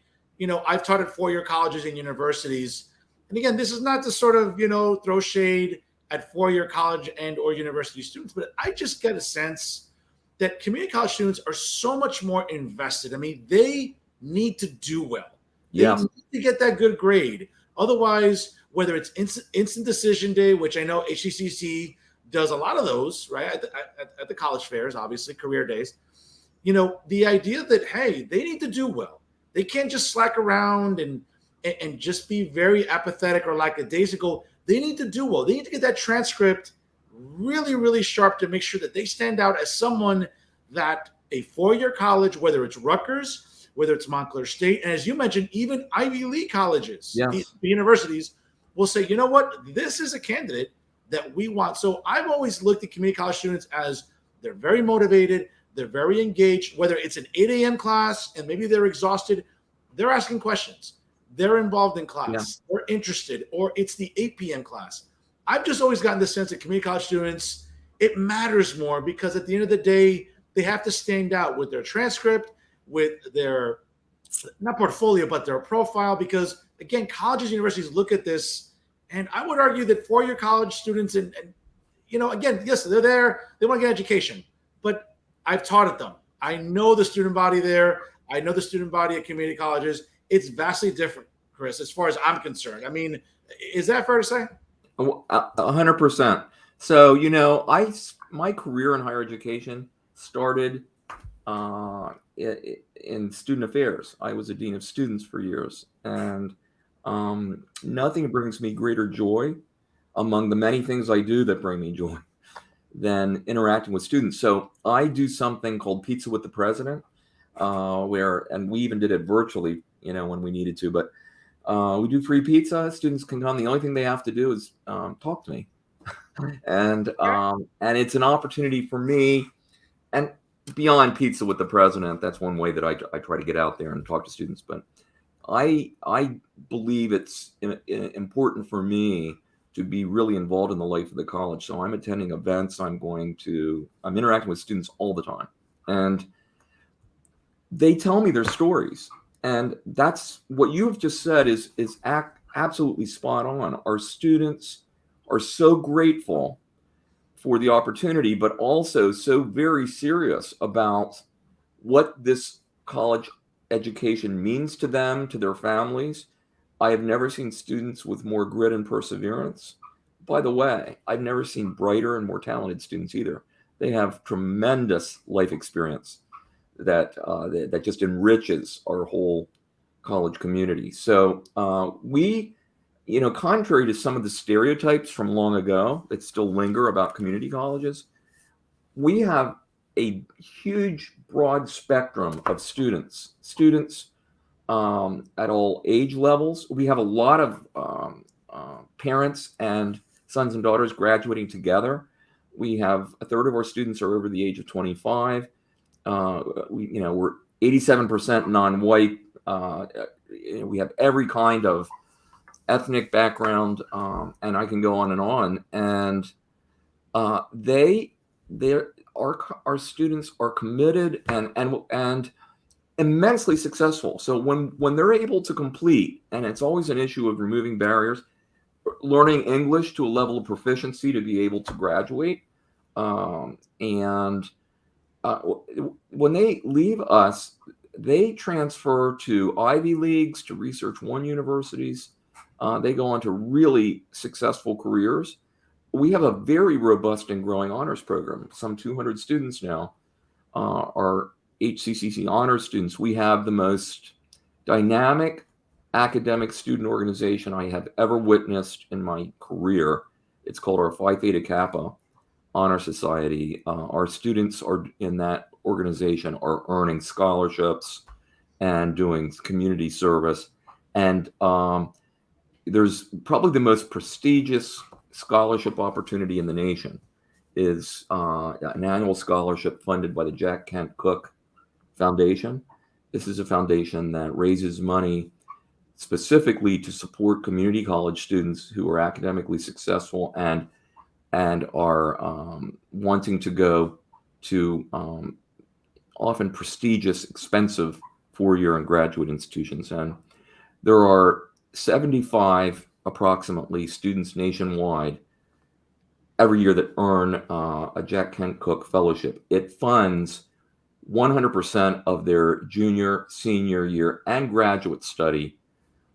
I've taught at 4-year colleges and universities. And again, this is not to sort of, throw shade at 4-year college and or university students, but I just get a sense that community college students are so much more invested. I mean, they need to do well. They need to get that good grade. Otherwise, whether it's instant decision day, which I know HCCC does a lot of those, right, at the college fairs, obviously, career days, the idea that, hey, they need to do well. They can't just slack around and just be very apathetic or lackadaisical. They need to do well. They need to get that transcript really, really sharp to make sure that they stand out as someone that a 4-year college, whether it's Rutgers, whether it's Montclair State, and as you mentioned, even Ivy League colleges, the universities will say, you know what, this is a candidate that we want. So I've always looked at community college students as they're very motivated, they're very engaged, whether it's an 8 a.m. class and maybe they're exhausted, they're asking questions. They're involved in class, they're interested, or it's the 8 p.m. class. I've just always gotten the sense that community college students, it matters more because at the end of the day, they have to stand out with their transcript, with their, not portfolio, but their profile. Because again, colleges and universities look at this And I would argue that four-year college students, and again, yes, they're there, they want to get education, but I've taught at them. I know the student body there. I know the student body at community colleges. It's vastly different, Chris, as far as I'm concerned. I mean, is that fair to say? 100%. So, my career in higher education started in student affairs. I was a dean of students for years, and nothing brings me greater joy among the many things I do that bring me joy than interacting with students. So I do something called Pizza with the President, and we even did it virtually, when we needed to, but we do free pizza. Students can come. The only thing they have to do is talk to me. And it's an opportunity for me, and beyond Pizza with the President, that's one way that I try to get out there and talk to students. But I believe it's important for me to be really involved in the life of the college. So I'm attending events. I'm interacting with students all the time, and they tell me their stories. And that's what you've just said is absolutely spot on. Our students are so grateful for the opportunity, but also so very serious about what this college education means to them, to their families. I have never seen students with more grit and perseverance. By the way, I've never seen brighter and more talented students either. They have tremendous life experience that just enriches our whole college community. So we, contrary to some of the stereotypes from long ago that still linger about community colleges, we have a huge, broad spectrum of students at all age levels. We have a lot of parents and sons and daughters graduating together. We have a third of our students are over the age of 25. We're 87% non-white. We have every kind of ethnic background, and I can go on and on. And our students are committed and immensely successful. So when they're able to complete, and it's always an issue of removing barriers, learning English to a level of proficiency to be able to graduate, when they leave us, they transfer to Ivy Leagues, to Research One universities. They go on to really successful careers. We have a very robust and growing honors program. Some 200 students now are HCCC honors students. We have the most dynamic academic student organization I have ever witnessed in my career. It's called our Phi Theta Kappa Honor Society. Our students are in that organization are earning scholarships and doing community service. And there's probably the most prestigious scholarship opportunity in the nation is an annual scholarship funded by the Jack Kent Cooke Foundation. This is a foundation that raises money specifically to support community college students who are academically successful and are wanting to go to often prestigious, expensive four-year and graduate institutions. And there are 75 approximately students nationwide every year that earn a Jack Kent Cooke Fellowship. It funds 100% of their junior, senior year, and graduate study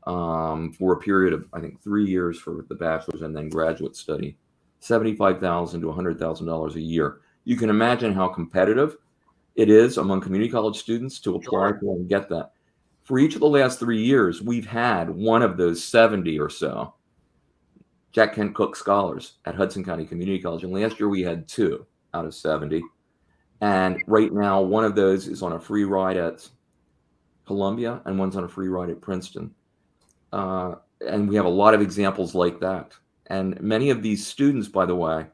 for a period of, I think, 3 years for the bachelor's and then graduate study, $75,000 to $100,000 a year. You can imagine how competitive it is among community college students to apply for and get that. For each of the last 3 years, we've had one of those 70 or so Jack Kent Cooke scholars at Hudson County Community College. And last year we had 2 out of 70. And right now, one of those is on a free ride at Columbia and one's on a free ride at Princeton. And we have a lot of examples like that. And many of these students, by the way,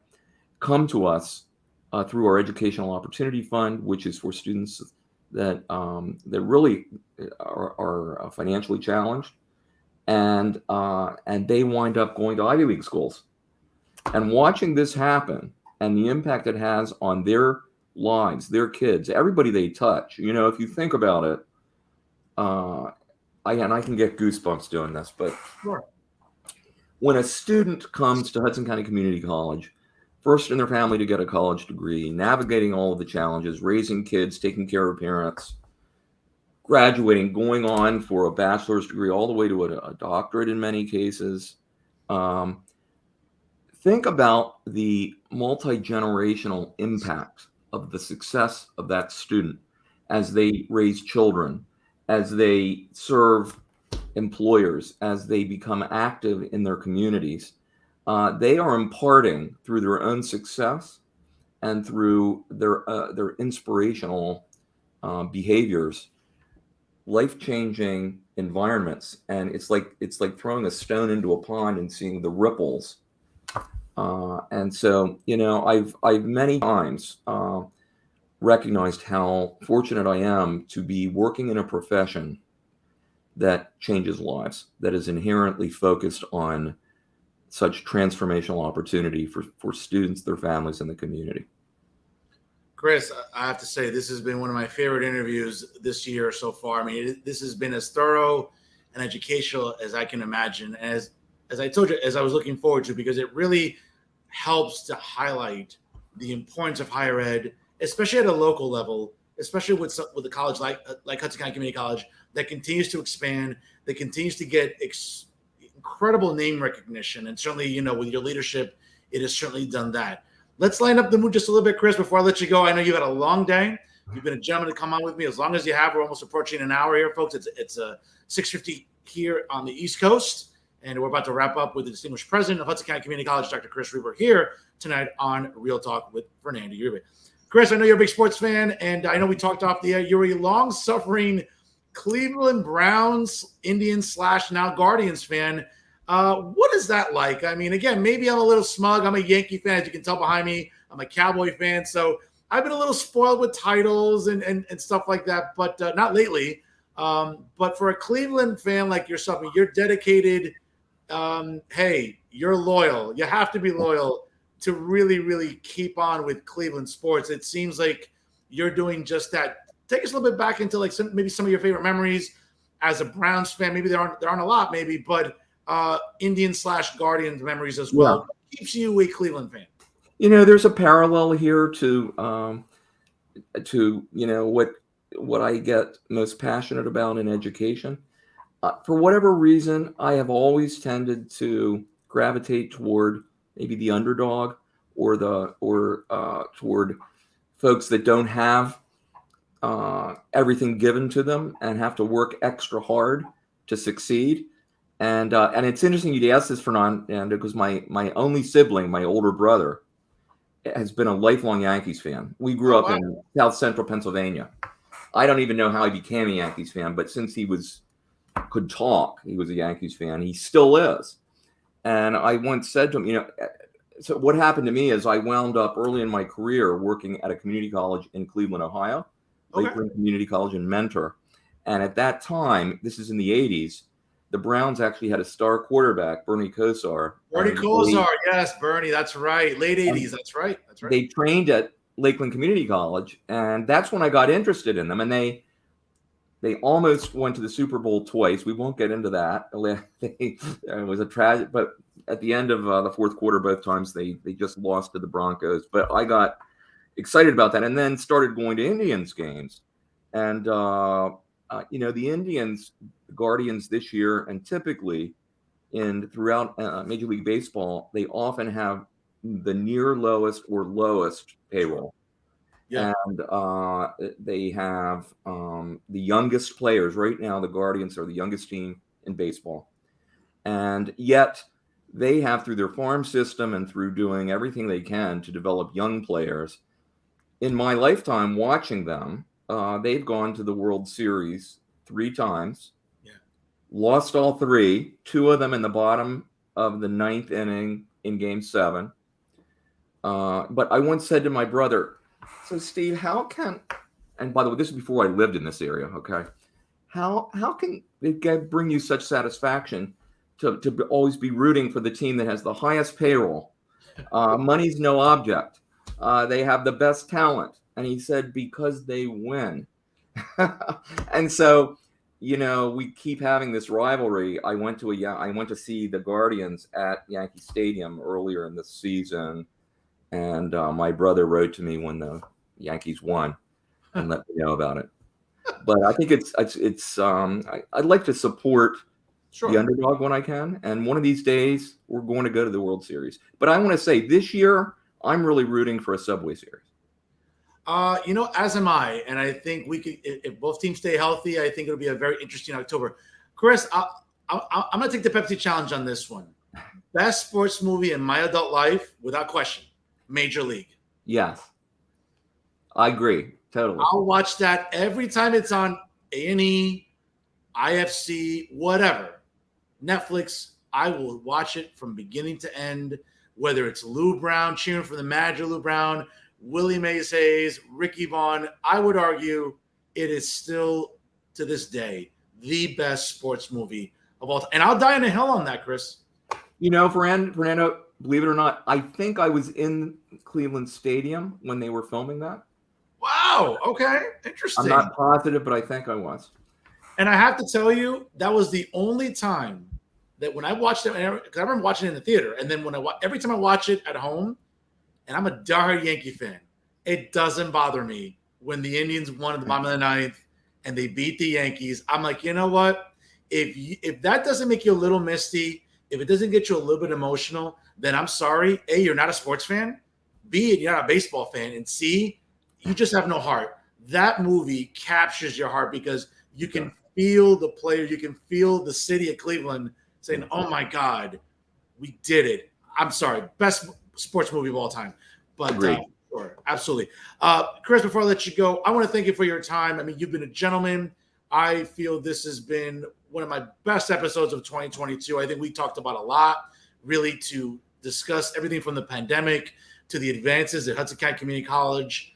come to us through our Educational Opportunity Fund, which is for students that really are financially challenged, and they wind up going to Ivy League schools. And watching this happen and the impact it has on their lives, their kids, everybody they touch, if you think about it, I can get goosebumps doing this, but sure. when a student comes to Hudson County Community College, first in their family to get a college degree, navigating all of the challenges, raising kids, taking care of parents, graduating, going on for a bachelor's degree, all the way to a doctorate in many cases. Think about the multi-generational impact of the success of that student as they raise children, as they serve employers, as they become active in their communities. They are imparting through their own success and through their inspirational behaviors, life-changing environments, and it's like throwing a stone into a pond and seeing the ripples. And so, I've many times recognized how fortunate I am to be working in a profession that changes lives, that is inherently focused on such transformational opportunity for students, their families, and the community. Chris, I have to say, this has been one of my favorite interviews this year so far. I mean, this has been as thorough and educational as I can imagine. As I told you, as I was looking forward to, because it really helps to highlight the importance of higher ed, especially at a local level, especially with a college like Hudson County Community College that continues to expand, that continues to get incredible name recognition. And certainly, with your leadership, it has certainly done that. Let's line up the mood just a little bit, Chris, before I let you go. I know you had a long day. You've been a gentleman to come on with me. As long as you have, we're almost approaching an hour here, folks. It's 6:50 here on the East Coast. And we're about to wrap up with the distinguished president of Hudson County Community College, Dr. Chris Rieber, here tonight on Real Talk with Fernando Uribe. Chris, I know you're a big sports fan, and I know we talked off the air. You're a long-suffering Cleveland Browns, Indians / now Guardians fan. What is that like? I mean, again, maybe I'm a little smug. I'm a Yankee fan, as you can tell behind me. I'm a Cowboy fan, so I've been a little spoiled with titles and stuff like that, but not lately. But for a Cleveland fan like yourself, you're dedicated. Hey, you're loyal. You have to be loyal to really, really keep on with Cleveland sports. It seems like you're doing just that. Take us a little bit back into maybe some of your favorite memories as a Browns fan. Maybe there aren't a lot, maybe, but Indian / Guardians memories as well. What keeps you a Cleveland fan? There's a parallel here to what I get most passionate about in education. For whatever reason, I have always tended to gravitate toward maybe the underdog or toward folks that don't have everything given to them and have to work extra hard to succeed. And it's interesting you'd ask this, Fernando, because my only sibling, my older brother, has been a lifelong Yankees fan. We grew up in South Central Pennsylvania. I don't even know how he became a Yankees fan, but since he could talk, he was a Yankees fan. He still is. And I once said to him, so what happened to me is I wound up early in my career working at a community college in Cleveland, Ohio, Lakeland Community College in Mentor. And at that time, this is in the 80s, the Browns actually had a star quarterback, Bernie Kosar. Yes, Bernie, that's right. Late 80s, that's right. They trained at Lakeland Community College, and that's when I got interested in them. And they almost went to the Super Bowl twice. We won't get into that. It was a tragic, but at the end of the fourth quarter, both times they just lost to the Broncos. But I got excited about that, and then started going to Indians games. And the Indians, the Guardians this year, and typically throughout Major League Baseball, they often have the near lowest or lowest payroll. Yeah. And they have the youngest players. Right now, the Guardians are the youngest team in baseball. And yet they have, through their farm system and through doing everything they can to develop young players. In my lifetime watching them, they've gone to the World Series 3 times. Yeah. Lost all 3, 2 of them in the bottom of the 9th inning in Game 7. But I once said to my brother, so Steve, and by the way, this is before I lived in this area, okay? How can it bring you such satisfaction to always be rooting for the team that has the highest payroll? Money's no object. They have the best talent. And he said, because they win. And so we keep having this rivalry. I went to see the Guardians at Yankee Stadium earlier in the season, and my brother wrote to me when the Yankees won and let me know about it. But I think I'd like to support the underdog when I can, and one of these days we're going to go to the World Series. But I want to say this year I'm really rooting for a Subway Series. As am I, and I think we could, if both teams stay healthy, I think it'll be a very interesting October. Chris, I'm going to take the Pepsi challenge on this one. Best sports movie in my adult life, without question, Major League. Yes, I agree totally. I'll watch that every time it's on A&E, IFC, whatever, Netflix. I will watch it from beginning to end, whether it's Lou Brown cheering for the manager, Lou Brown, Willie Mays Hayes, Ricky Vaughn. I would argue it is still, to this day, the best sports movie of all time. And I'll die on a hill on that, Chris. Fernando, believe it or not, I think I was in Cleveland Stadium when they were filming that. Wow. Okay. Interesting. I'm not positive, but I think I was. And I have to tell you, that was the only time that when I watched it, because I remember watching it in the theater, and then every time I watch it at home, and I'm a diehard Yankee fan, it doesn't bother me when the Indians won at the bottom of the ninth and they beat the Yankees. I'm like, you know what? If that doesn't make you a little misty, if it doesn't get you a little bit emotional, then I'm sorry. A, you're not a sports fan. B, you're not a baseball fan. And C, you just have no heart. That movie captures your heart because you can feel the players. You can feel the city of Cleveland saying, oh, my God, we did it. I'm sorry. Best sports movie of all time. But sure, absolutely. Chris, before I let you go, I want to thank you for your time. I mean, you've been a gentleman. I feel this has been one of my best episodes of 2022. I think we talked about a lot, really, to discuss everything from the pandemic to the advances that Hudson County Community College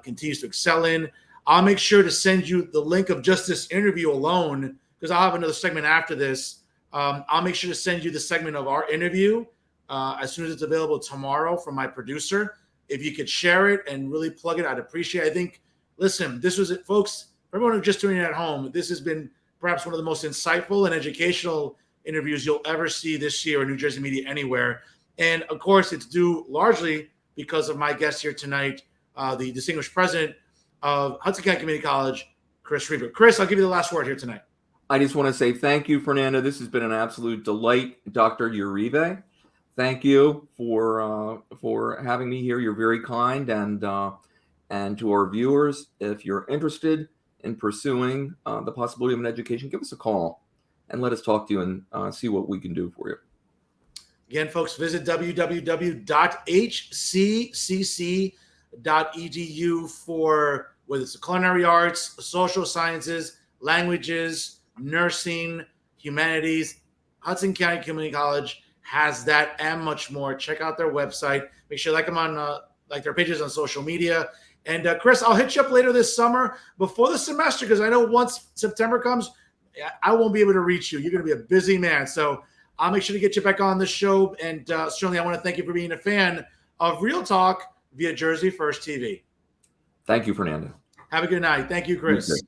continues to excel in. I'll make sure to send you the link of just this interview alone, because I'll have another segment after this. I'll make sure to send you the segment of our interview as soon as it's available tomorrow from my producer. If you could share it and really plug it, I'd appreciate it. I think, listen, this was it, folks. For everyone who's just tuning in at home, this has been perhaps one of the most insightful and educational interviews you'll ever see this year in New Jersey Media Anywhere. And, of course, it's due largely because of my guest here tonight, the distinguished president of Hudson County Community College, Chris Rieber. Chris, I'll give you the last word here tonight. I just want to say thank you, Fernando. This has been an absolute delight. Dr. Uribe, thank you for having me here. You're very kind. And to our viewers, if you're interested in pursuing the possibility of an education, give us a call and let us talk to you and see what we can do for you. Again, folks, visit www.hccc.edu for whether it's the culinary arts, social sciences, languages, nursing, humanities. Hudson County Community College has that and much more. Check out their website. Make sure you like them on like their pages on social media. And Chris, I'll hit you up later this summer before the semester, because I know once September comes, I won't be able to reach you. You're going to be a busy man. So I'll make sure to get you back on the show. And certainly I want to thank you for being a fan of Real Talk via Jersey First TV. Thank you, Fernando. Have a good night. Thank you, Chris.